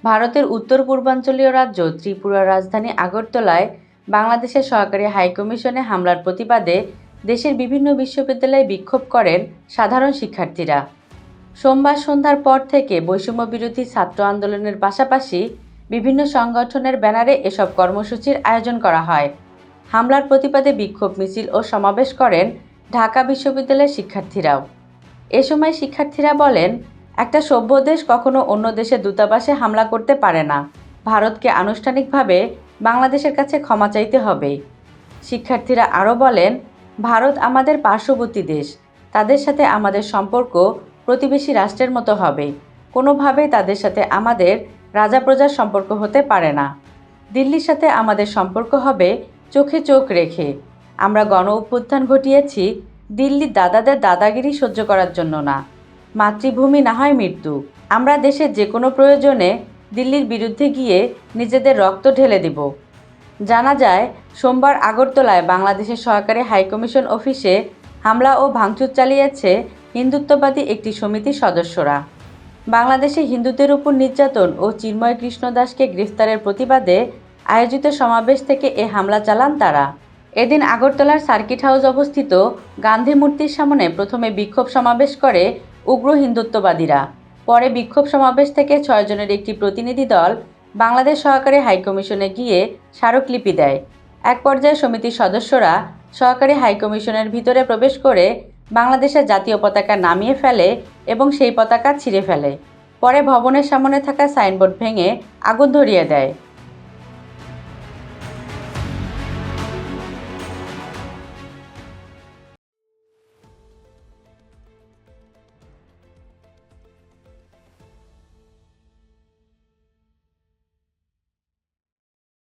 ভারতের উত্তর পূর্বাঞ্চলীয় রাজ্য ত্রিপুরার রাজধানী আগরতলায় বাংলাদেশের সহকারী হাইকমিশনে হামলার প্রতিবাদে দেশের বিভিন্ন বিশ্ববিদ্যালয়ে বিক্ষোভ করেন সাধারণ শিক্ষার্থীরা। সোমবার সন্ধ্যার পর থেকে বৈষম্য বিরোধী ছাত্র আন্দোলনের পাশাপাশি বিভিন্ন সংগঠনের ব্যানারে এসব কর্মসূচির আয়োজন করা হয়। হামলার প্রতিবাদে বিক্ষোভ মিছিল ও সমাবেশ করেন ঢাকা বিশ্ববিদ্যালয়ের শিক্ষার্থীরাও। এ সময় শিক্ষার্থীরা বলেন, একটা সভ্য দেশ কখনো অন্য দেশের দূতাবাসে হামলা করতে পারে না। ভারতকে আনুষ্ঠানিকভাবে বাংলাদেশের কাছে ক্ষমা চাইতে হবে। শিক্ষার্থীরা আরও বলেন, ভারত আমাদের পার্শ্ববর্তী দেশ, তাদের সাথে আমাদের সম্পর্ক প্রতিবেশী রাষ্ট্রের মতো হবে। কোনোভাবেই তাদের সাথে আমাদের রাজা প্রজার সম্পর্ক হতে পারে না। দিল্লির সাথে আমাদের সম্পর্ক হবে চোখে চোখ রেখে। আমরা গণ অভ্যুত্থান ঘটিয়েছি দিল্লির দাদাদের দাদাগিরি সহ্য করার জন্য না। মাতৃভূমি না হয় মৃত্যু। আমরা দেশের যে কোনো প্রয়োজনে দিল্লির বিরুদ্ধে গিয়ে নিজেদের রক্ত ঢেলে দেব। জানা যায়, সোমবার আগরতলায় বাংলাদেশের সহকারী হাইকমিশন অফিসে হামলা ও ভাঙচুর চালিয়েছে হিন্দুত্ববাদী একটি সমিতির সদস্যরা। বাংলাদেশে হিন্দুদের উপর নির্যাতন ও চিন্ময় কৃষ্ণ দাসকে গ্রেফতারের প্রতিবাদে আয়োজিত সমাবেশ থেকে এ হামলা চালান তারা। এদিন আগরতলার সার্কিট হাউস অবস্থিত গান্ধী মূর্তির সামনে প্রথমে বিক্ষোভ সমাবেশ করে উগ্র হিন্দুত্ববাদীরা। পরে বিক্ষোভ সমাবেশ থেকে 6 জনের একটি প্রতিনিধি দল বাংলাদেশ সহকারী হাইকমিশনে গিয়ে স্মারকলিপি দেয়। এক পর্যায়ে সমিতির সদস্যরা সহকারী হাইকমিশনের ভিতরে প্রবেশ করে বাংলাদেশের জাতীয় পতাকা নামিয়ে ফেলে এবং সেই পতাকা ছিঁড়ে ফেলে। পরে ভবনের সামনে থাকা সাইনবোর্ড ভেঙে আগুন ধরিয়ে দেয়।